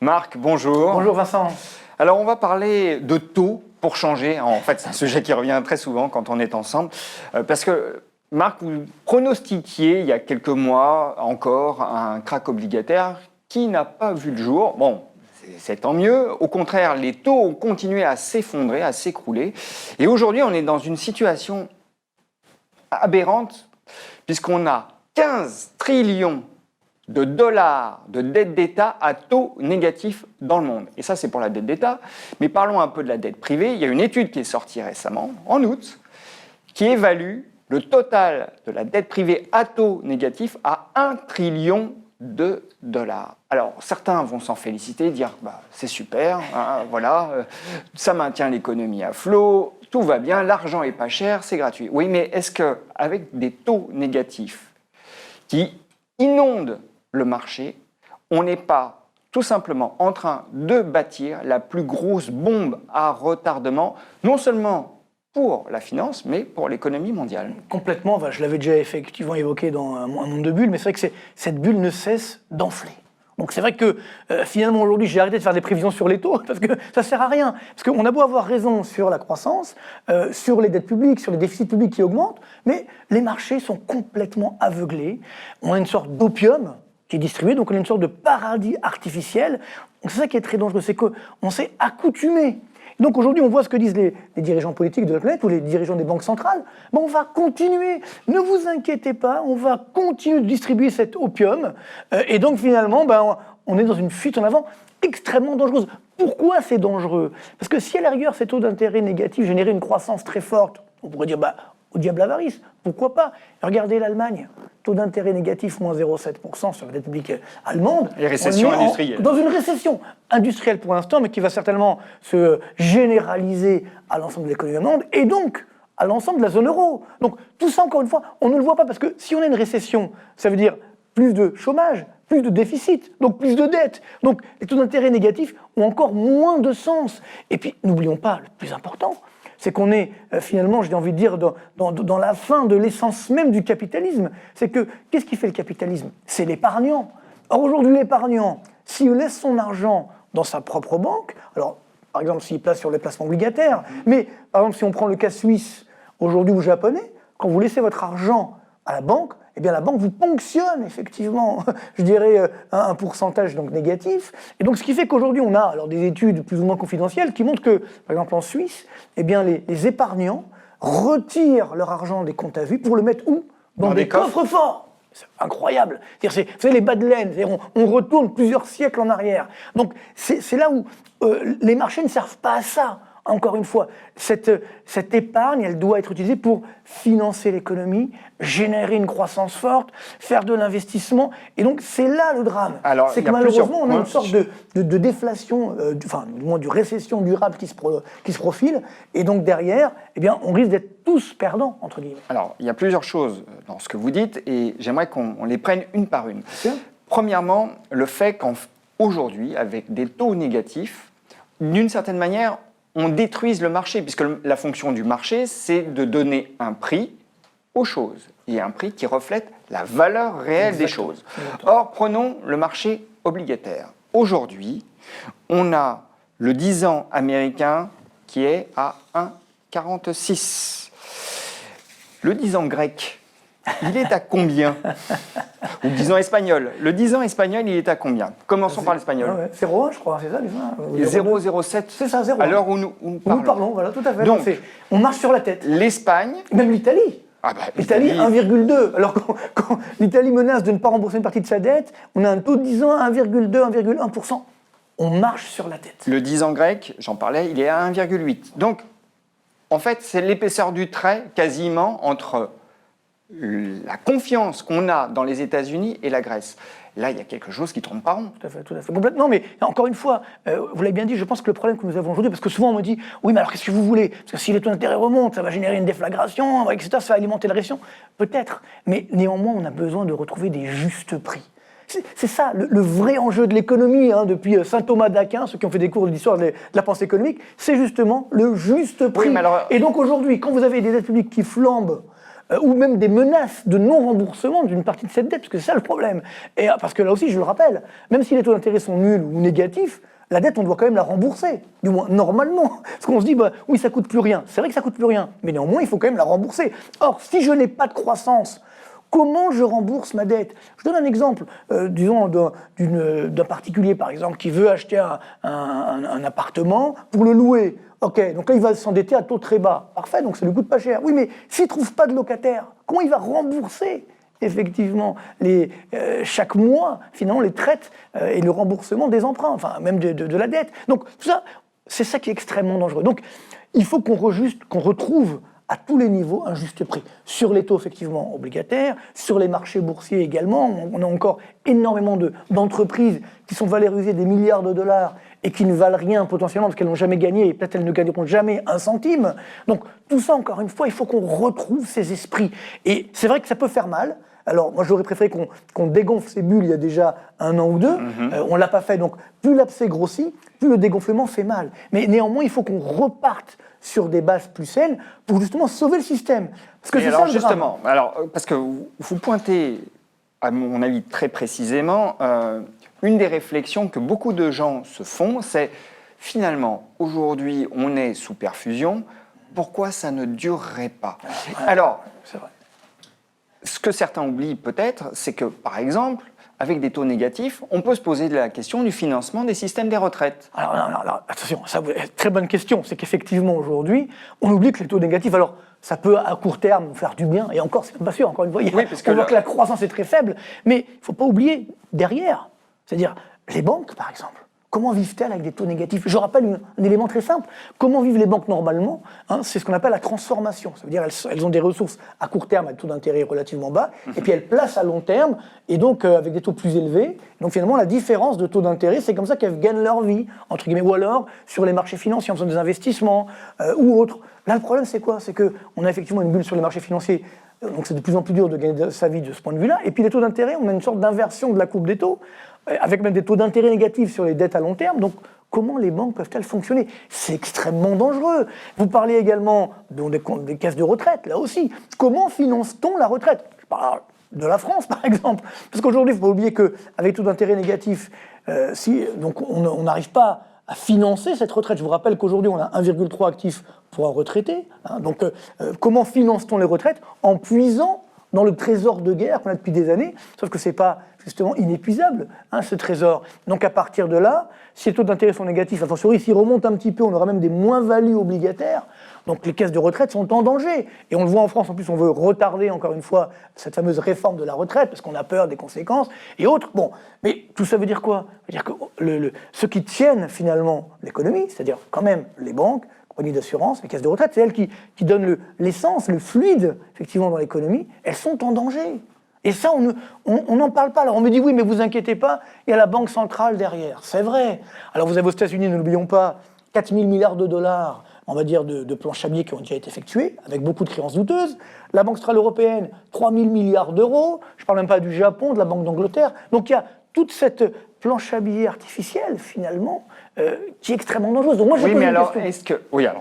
Marc, bonjour. Bonjour Vincent. Alors on va parler de taux pour changer. En fait, c'est un sujet qui revient très souvent quand on est ensemble. Parce que Marc, vous pronostiquiez il y a quelques mois encore un krach obligataire qui n'a pas vu le jour. Bon, c'est tant mieux. Au contraire, les taux ont continué à s'effondrer, à s'écrouler. Et aujourd'hui, on est dans une situation aberrante puisqu'on a 15 trillions de dollars de dette d'État à taux négatif dans le monde. Et ça, c'est pour la dette d'État. Mais parlons un peu de la dette privée. Il y a une étude qui est sortie récemment, en août, qui évalue le total de la dette privée à taux négatif à 1 trillion de dollars. Alors, certains vont s'en féliciter, dire c'est super, hein, voilà, ça maintient l'économie à flot, tout va bien, l'argent est pas cher, c'est gratuit. Oui, mais est-ce qu'avec des taux négatifs qui inondent le marché, on n'est pas tout simplement en train de bâtir la plus grosse bombe à retardement, non seulement pour la finance, mais pour l'économie mondiale? Complètement, je l'avais déjà effectivement évoqué dans un monde de bulles, mais c'est vrai que cette bulle ne cesse d'enfler. Donc c'est vrai que finalement aujourd'hui j'ai arrêté de faire des prévisions sur les taux parce que ça ne sert à rien. Parce qu'on a beau avoir raison sur la croissance, sur les dettes publiques, sur les déficits publics qui augmentent, mais les marchés sont complètement aveuglés. On a une sorte d'opium qui est distribué, donc on a une sorte de paradis artificiel. Donc c'est ça qui est très dangereux, c'est qu'on s'est accoutumé. Donc aujourd'hui, on voit ce que disent les dirigeants politiques de la planète ou les dirigeants des banques centrales. On va continuer, ne vous inquiétez pas, on va continuer de distribuer cet opium. Et donc finalement, on est dans une fuite en avant extrêmement dangereuse. Pourquoi c'est dangereux? Parce que si à la rigueur, ces taux d'intérêt négatifs généraient une croissance très forte, on pourrait dire, au diable l'avarice, pourquoi pas? Regardez l'Allemagne, taux d'intérêt négatif, moins 0,7% sur la dette publique allemande. Et récession industrielle. Dans une récession industrielle pour l'instant, mais qui va certainement se généraliser à l'ensemble de l'économie allemande, et donc à l'ensemble de la zone euro. Donc tout ça, encore une fois, on ne le voit pas, parce que si on a une récession, ça veut dire plus de chômage, plus de déficit, donc plus de dettes. Donc les taux d'intérêt négatifs ont encore moins de sens. Et puis, n'oublions pas, le plus important, c'est qu'on est finalement, j'ai envie de dire, dans la fin de l'essence même du capitalisme. C'est que, qu'est-ce qui fait le capitalisme? C'est l'épargnant. Or aujourd'hui, l'épargnant, s'il laisse son argent dans sa propre banque, alors par exemple s'il place sur les placements obligataires, mais par exemple si on prend le cas suisse, aujourd'hui ou japonais, quand vous laissez votre argent à la banque, eh bien la banque vous ponctionne effectivement, je dirais, un pourcentage donc négatif. Et donc ce qui fait qu'aujourd'hui on a alors des études plus ou moins confidentielles qui montrent que, par exemple en Suisse, eh bien les épargnants retirent leur argent des comptes à vue pour le mettre où? Dans des coffres forts. C'est incroyable. Vous savez, les bas de laine, on retourne plusieurs siècles en arrière. Donc c'est là où les marchés ne servent pas à ça. Encore une fois, cette épargne, elle doit être utilisée pour financer l'économie, générer une croissance forte, faire de l'investissement. Et donc, c'est là le drame. C'est que malheureusement, on a une sorte de déflation, du moins de récession durable qui se profile. Et donc, derrière, eh bien, on risque d'être tous perdants, entre guillemets. Alors, il y a plusieurs choses dans ce que vous dites et j'aimerais qu'on les prenne une par une. Premièrement, le fait qu'aujourd'hui, avec des taux négatifs, d'une certaine manière, on détruise le marché, puisque la fonction du marché, c'est de donner un prix aux choses, et un prix qui reflète la valeur réelle des choses. Or, prenons le marché obligataire. Aujourd'hui, on a le 10 ans américain qui est à 1,46. Le 10 ans grec, il est à combien? Ou 10 ans espagnol. Le 10 ans espagnol, il est à combien? Commençons par l'espagnol. 0,1, je crois, c'est ça, les 0,07. C'est ça, 0,1. À l'heure où nous parlons. Voilà, tout à fait. Donc, on marche sur la tête. L'Espagne. Même l'Italie. L'Italie, 1,2. Alors, quand l'Italie menace de ne pas rembourser une partie de sa dette, on a un taux de 10 ans à 1,2, 1,1%. On marche sur la tête. Le 10 ans grec, j'en parlais, il est à 1,8. Donc, en fait, c'est l'épaisseur du trait quasiment entre la confiance qu'on a dans les États-Unis et la Grèce. Là, il y a quelque chose qui ne trompe pas rond. Tout à fait. Complètement. Mais encore une fois, vous l'avez bien dit, je pense que le problème que nous avons aujourd'hui, parce que souvent on me dit, oui, mais alors qu'est-ce que vous voulez? Parce que si les taux d'intérêt remontent, ça va générer une déflagration, etc., ça va alimenter la récession. Peut-être. Mais néanmoins, on a besoin de retrouver des justes prix. C'est ça, le vrai enjeu de l'économie, depuis saint Thomas d'Aquin, ceux qui ont fait des cours d'histoire de la pensée économique, c'est justement le juste prix. Oui, mais alors... Et donc aujourd'hui, quand vous avez des dettes publiques qui flambent, ou même des menaces de non-remboursement d'une partie de cette dette, parce que c'est ça le problème. Et parce que là aussi, je le rappelle, même si les taux d'intérêt sont nuls ou négatifs, la dette, on doit quand même la rembourser, du moins normalement. Parce qu'on se dit, oui, ça coûte plus rien. C'est vrai que ça coûte plus rien, mais néanmoins, il faut quand même la rembourser. Or, si je n'ai pas de croissance, comment je rembourse ma dette? Je donne un exemple, disons, d'un particulier, par exemple, qui veut acheter un appartement pour le louer. Ok, donc là, il va s'endetter à taux très bas. Parfait, donc ça lui coûte pas cher. Oui, mais s'il ne trouve pas de locataire, comment il va rembourser effectivement chaque mois, finalement, les traites et le remboursement des emprunts, enfin, même de la dette. Donc, tout ça, c'est ça qui est extrêmement dangereux. Donc, il faut qu'on retrouve à tous les niveaux un juste prix. Sur les taux effectivement obligataires, sur les marchés boursiers également, on a encore énormément d'entreprises qui sont valorisées des milliards de dollars et qui ne valent rien potentiellement parce qu'elles n'ont jamais gagné et peut-être elles ne gagneront jamais un centime. Donc tout ça, encore une fois, il faut qu'on retrouve ces esprits. Et c'est vrai que ça peut faire mal. Alors, moi, j'aurais préféré qu'on dégonfle ces bulles il y a déjà 1 an ou 2. On ne l'a pas fait. Donc, plus l'abcès grossit, plus le dégonflement fait mal. Mais néanmoins, il faut qu'on reparte sur des bases plus saines pour justement sauver le système. Parce que c'est ça le justement, parce que vous pointez, à mon avis, très précisément, une des réflexions que beaucoup de gens se font, c'est finalement, aujourd'hui, on est sous perfusion, pourquoi ça ne durerait pas? Alors, c'est vrai. Ce que certains oublient peut-être, c'est que, par exemple, avec des taux négatifs, on peut se poser la question du financement des systèmes des retraites. Alors attention, très bonne question. C'est qu'effectivement, aujourd'hui, on oublie que les taux négatifs, alors, ça peut à court terme nous faire du bien, et encore, c'est pas sûr, encore une fois, on voit que la croissance est très faible, mais il ne faut pas oublier derrière, c'est-à-dire les banques, par exemple. Comment vivent-elles avec des taux négatifs? Je rappelle un élément très simple. Comment vivent les banques normalement? C'est ce qu'on appelle la transformation. Ça veut dire qu'elles ont des ressources à court terme à des taux d'intérêt relativement bas, et puis elles placent à long terme, et donc avec des taux plus élevés. Donc finalement, la différence de taux d'intérêt, c'est comme ça qu'elles gagnent leur vie, entre guillemets, ou alors sur les marchés financiers, en faisant des investissements ou autres. Là, le problème, c'est quoi? C'est qu'on a effectivement une bulle sur les marchés financiers. Donc c'est de plus en plus dur de gagner sa vie de ce point de vue-là. Et puis les taux d'intérêt, on a une sorte d'inversion de la courbe des taux, avec même des taux d'intérêt négatifs sur les dettes à long terme. Donc comment les banques peuvent-elles fonctionner? C'est extrêmement dangereux. Vous parlez également des caisses de retraite, là aussi. Comment finance-t-on la retraite? Je parle de la France, par exemple. Parce qu'aujourd'hui, il ne faut pas oublier qu'avec taux d'intérêt négatifs, donc on n'arrive pas à financer cette retraite. Je vous rappelle qu'aujourd'hui, on a 1,3 actifs pour un retraité. Donc, comment finance-t-on les retraites? En puisant dans le trésor de guerre qu'on a depuis des années, sauf que ce n'est pas justement inépuisable, ce trésor. Donc, à partir de là, si les taux d'intérêt sont négatifs, attention, s'ils remontent un petit peu, on aura même des moins-values obligataires. Donc, les caisses de retraite sont en danger. Et on le voit en France, en plus, on veut retarder, encore une fois, cette fameuse réforme de la retraite, parce qu'on a peur des conséquences, et autres. Bon, mais tout ça veut dire quoi? Ça veut dire que ceux qui tiennent, finalement, l'économie, c'est-à-dire quand même les banques, compagnies d'assurance, les caisses de retraite, c'est elles qui donnent l'essence, le fluide, effectivement, dans l'économie, elles sont en danger. Et ça, on n'en parle pas. Alors on me dit, oui, mais vous inquiétez pas, il y a la Banque centrale derrière. C'est vrai. Alors vous avez aux États-Unis, ne l'oublions pas, 4 000 milliards de dollars, on va dire, de planches à billets qui ont déjà été effectués, avec beaucoup de créances douteuses. La Banque centrale européenne, 3 000 milliards d'euros. Je ne parle même pas du Japon, de la Banque d'Angleterre. Donc il y a toute cette planche à billets artificielle, finalement, qui est extrêmement dangereuse. Donc moi, je oui, mais alors,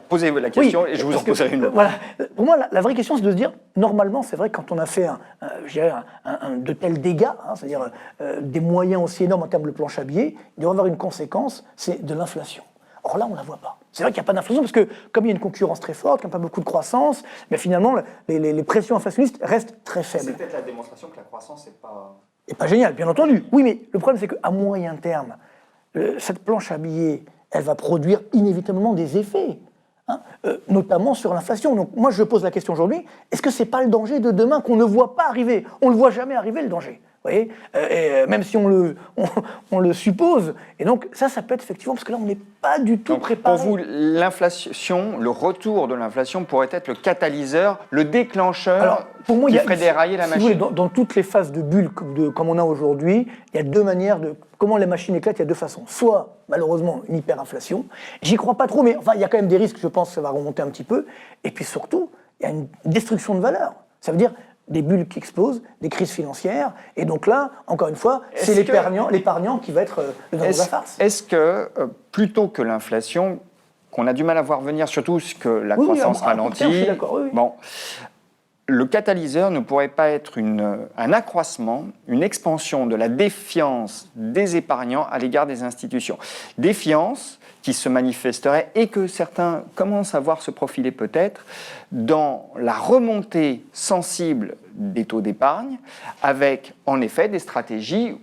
posez la question et je vous en poserai une autre. Voilà. Pour moi, la vraie question, c'est de se dire, normalement, c'est vrai, quand on a fait de tels dégâts, c'est-à-dire des moyens aussi énormes en termes de planche à billets, il doit y avoir une conséquence, c'est de l'inflation. Or là, on ne la voit pas. C'est vrai qu'il n'y a pas d'inflation parce que, comme il y a une concurrence très forte, qu'il n'y a pas beaucoup de croissance, mais finalement, les pressions inflationnistes restent très faibles. C'est peut-être la démonstration que la croissance n'est pas... Et pas génial, bien entendu. Oui, mais le problème, c'est qu'à moyen terme, cette planche à billets, elle va produire inévitablement des effets, notamment sur l'inflation. Donc moi, je pose la question aujourd'hui, est-ce que ce n'est pas le danger de demain qu'on ne voit pas arriver? On ne le voit jamais arriver, le danger. Vous voyez, même si on le suppose. Et donc, ça peut être effectivement, parce que là, on n'est pas du tout préparé. Pour vous, l'inflation, le retour de l'inflation pourrait être le catalyseur, le déclencheur pour moi, qui ferait dérailler la machine. Si vous voulez, dans toutes les phases de bulle comme on a aujourd'hui, il y a deux manières de... Comment la machine éclate, il y a deux façons. Soit, malheureusement, une hyperinflation. J'y crois pas trop, mais enfin, il y a quand même des risques, je pense, que ça va remonter un petit peu. Et puis surtout, il y a une destruction de valeur. Ça veut dire des bulles qui explosent, des crises financières, et donc là, encore une fois, c'est l'épargnant qui va être le dans la farce. Est-ce que, plutôt que l'inflation, qu'on a du mal à voir venir, surtout que la croissance ralentit, je suis d'accord, oui. Bon, le catalyseur ne pourrait pas être un accroissement, une expansion de la défiance des épargnants à l'égard des institutions. Défiance qui se manifesterait et que certains commencent à voir se profiler peut-être dans la remontée sensible des taux d'épargne avec en effet des stratégies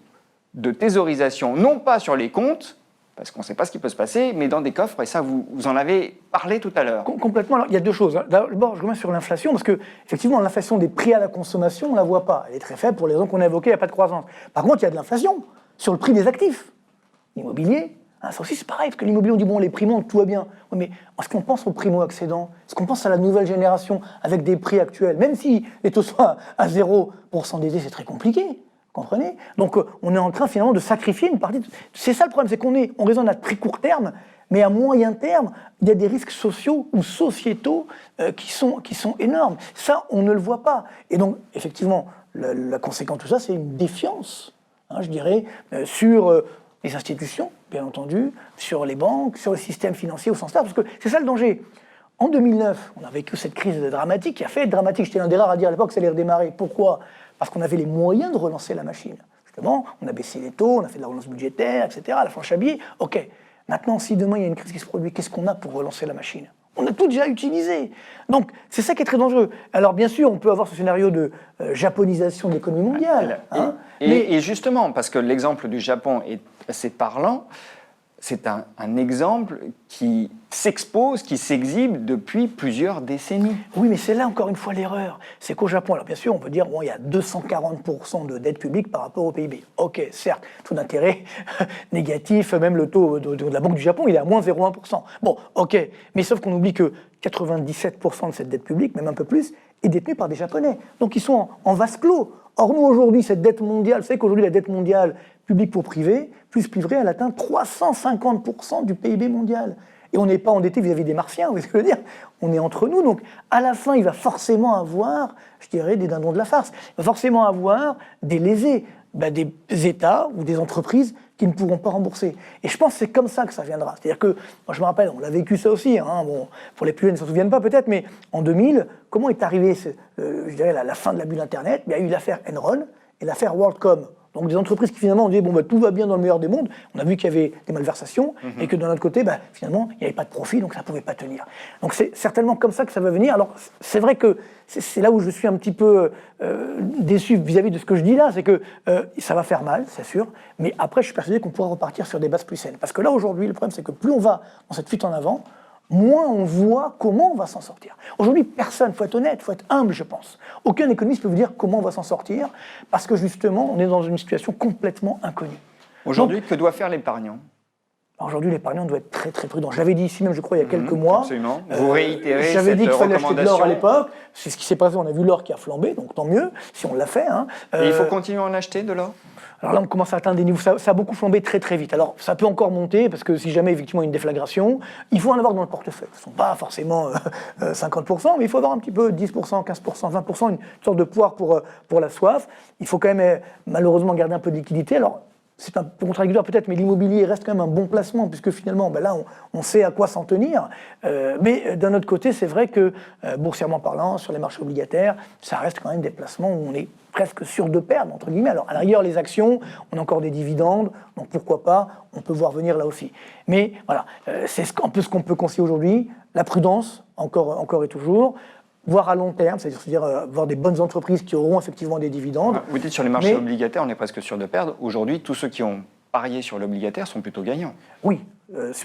de thésaurisation, non pas sur les comptes, parce qu'on ne sait pas ce qui peut se passer, mais dans des coffres, et ça, vous en avez parlé tout à l'heure. Complètement. Alors, il y a deux choses. D'abord, je reviens sur l'inflation, parce que, effectivement, l'inflation des prix à la consommation, on ne la voit pas. Elle est très faible pour les raisons qu'on a évoquées, il n'y a pas de croissance. Par contre, il y a de l'inflation sur le prix des actifs. L'immobilier, ça aussi, c'est pareil, parce que l'immobilier, on dit, bon, les prix montent, tout va bien. Oui, mais est-ce qu'on pense aux primo-accédants? Est-ce qu'on pense à la nouvelle génération avec des prix actuels? Même si les taux soient à 0% d'été, c'est très compliqué. Comprenez? Donc on est en train finalement de sacrifier une partie. C'est ça le problème, c'est on raisonne à très court terme, mais à moyen terme, il y a des risques sociaux ou sociétaux qui sont énormes. Ça, on ne le voit pas. Et donc, effectivement, la conséquence de tout ça, c'est une défiance, je dirais, sur les institutions, bien entendu, sur les banques, sur le système financier au sens large, parce que c'est ça le danger. En 2009, on a vécu cette crise dramatique, qui a fait être dramatique. J'étais l'un des rares à dire à l'époque que ça allait redémarrer. Pourquoi? Parce qu'on avait les moyens de relancer la machine. Justement, on a baissé les taux, on a fait de la relance budgétaire, etc., la planche à billets. OK. Maintenant, si demain il y a une crise qui se produit, qu'est-ce qu'on a pour relancer la machine? On a tout déjà utilisé. Donc, c'est ça qui est très dangereux. Alors, bien sûr, on peut avoir ce scénario de japonisation de l'économie mondiale. Et justement, parce que l'exemple du Japon est assez parlant, c'est un exemple qui s'expose, qui s'exhibe depuis plusieurs décennies. Oui, mais c'est là encore une fois l'erreur. C'est qu'au Japon, alors bien sûr, on peut dire bon, il y a 240% de dette publique par rapport au PIB. Ok, certes, taux d'intérêt négatif, même le taux de la Banque du Japon, il est à moins 0,1%. Bon, ok, mais sauf qu'on oublie que 97% de cette dette publique, même un peu plus, est détenue par des Japonais. Donc ils sont en vase clos. Or, nous, aujourd'hui, cette dette mondiale, vous savez qu'aujourd'hui, la dette mondiale, publique pour privé, plus privé, elle atteint 350% du PIB mondial. Et on n'est pas endetté vis-à-vis des Martiens, vous voyez ce que je veux dire? On est entre nous, donc à la fin, il va forcément avoir, je dirais, des dindons de la farce. Il va forcément avoir des lésés, des États ou des entreprises qui ne pourront pas rembourser. Et je pense que c'est comme ça que ça viendra. C'est-à-dire que, moi je me rappelle, on l'a vécu ça aussi, bon, pour les plus jeunes, ils ne s'en souviennent pas peut-être, mais en 2000, comment est arrivée je dirais, la fin de la bulle Internet? Il y a eu l'affaire Enron et l'affaire WorldCom. Donc des entreprises qui finalement ont dit tout va bien dans le meilleur des mondes. On a vu qu'il y avait des malversations et que de notre côté, finalement, il n'y avait pas de profit, donc ça ne pouvait pas tenir. Donc c'est certainement comme ça que ça va venir. Alors c'est vrai que c'est là où je suis un petit peu déçu vis-à-vis de ce que je dis là, c'est que ça va faire mal, c'est sûr, mais après je suis persuadé qu'on pourra repartir sur des bases plus saines. Parce que là aujourd'hui, le problème c'est que plus on va dans cette fuite en avant, moins on voit comment on va s'en sortir. Aujourd'hui, personne, il faut être honnête, il faut être humble, je pense. Aucun économiste peut vous dire comment on va s'en sortir, parce que justement, on est dans une situation complètement inconnue. Aujourd'hui, que doit faire l'épargnant? Aujourd'hui, l'épargnant doit être très très prudent. Je l'avais dit ici même, je crois, il y a quelques mois. Absolument. Vous réitérez cette recommandation. J'avais dit qu'il fallait acheter de l'or à l'époque. C'est ce qui s'est passé, on a vu l'or qui a flambé, donc tant mieux, si on l'a fait. Et il faut continuer à en acheter de l'or? Alors là, on commence à atteindre des niveaux, ça a beaucoup flambé très très vite. Alors ça peut encore monter, parce que si jamais effectivement il y a une déflagration, il faut en avoir dans le portefeuille. Ce ne sont pas forcément 50%, mais il faut avoir un petit peu 10%, 15%, 20%, une sorte de poire pour la soif. Il faut quand même malheureusement garder un peu de liquidité. Alors c'est un peu contradictoire peut-être, mais l'immobilier reste quand même un bon placement, puisque finalement, là, on sait à quoi s'en tenir. Mais d'un autre côté, c'est vrai que, boursièrement parlant, sur les marchés obligataires, ça reste quand même des placements où on est presque sûr de perdre, entre guillemets. Alors, à la rigueur, les actions, on a encore des dividendes, donc pourquoi pas, on peut voir venir là aussi. Mais voilà, c'est un peu ce qu'on peut conseiller aujourd'hui, la prudence, encore et toujours, voire à long terme, c'est-à-dire voir des bonnes entreprises qui auront effectivement des dividendes. Vous dites sur les marchés obligataires, on est presque sûr de perdre. Aujourd'hui, tous ceux qui ont parié sur l'obligataire sont plutôt gagnants. Oui,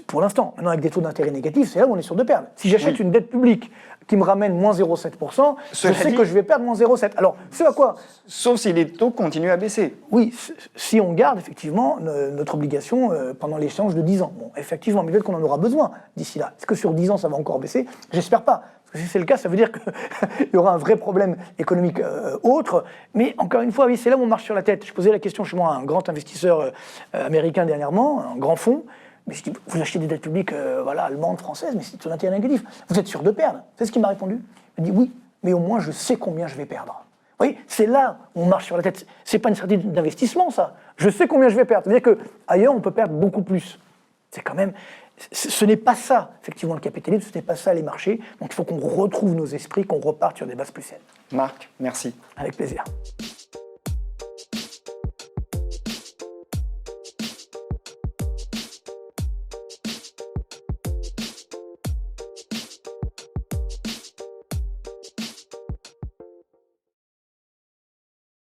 pour l'instant. Maintenant, avec des taux d'intérêt négatifs, c'est là où on est sûr de perdre. Si j'achète une dette publique qui me ramène moins 0,7%, je sais que je vais perdre moins 0,7%. Alors, ce à quoi... Sauf si les taux continuent à baisser. Oui, si on garde effectivement notre obligation pendant l'échéance de 10 ans. Bon, effectivement, mais peut-être qu'on en aura besoin d'ici là. Est-ce que sur 10 ans, ça va encore baisser? J'espère pas. Parce que si c'est le cas, ça veut dire qu'il y aura un vrai problème économique autre. Mais encore une fois, oui, c'est là où on marche sur la tête. Je posais la question chez moi à un grand investisseur américain dernièrement, un grand fonds. Mais je dis, vous achetez des dettes publiques allemandes, françaises, mais c'est tout l'intérêt négatif. Vous êtes sûr de perdre? C'est ce qu'il m'a répondu. Il m'a dit oui, mais au moins je sais combien je vais perdre. Vous voyez, c'est là où on marche sur la tête. C'est pas une stratégie d'investissement, ça. Je sais combien je vais perdre. C'est-à-dire qu'ailleurs, on peut perdre beaucoup plus. C'est quand même... Ce n'est pas ça, effectivement, le capitalisme, ce n'est pas ça les marchés. Donc il faut qu'on retrouve nos esprits, qu'on reparte sur des bases plus saines. Marc, merci. Avec plaisir.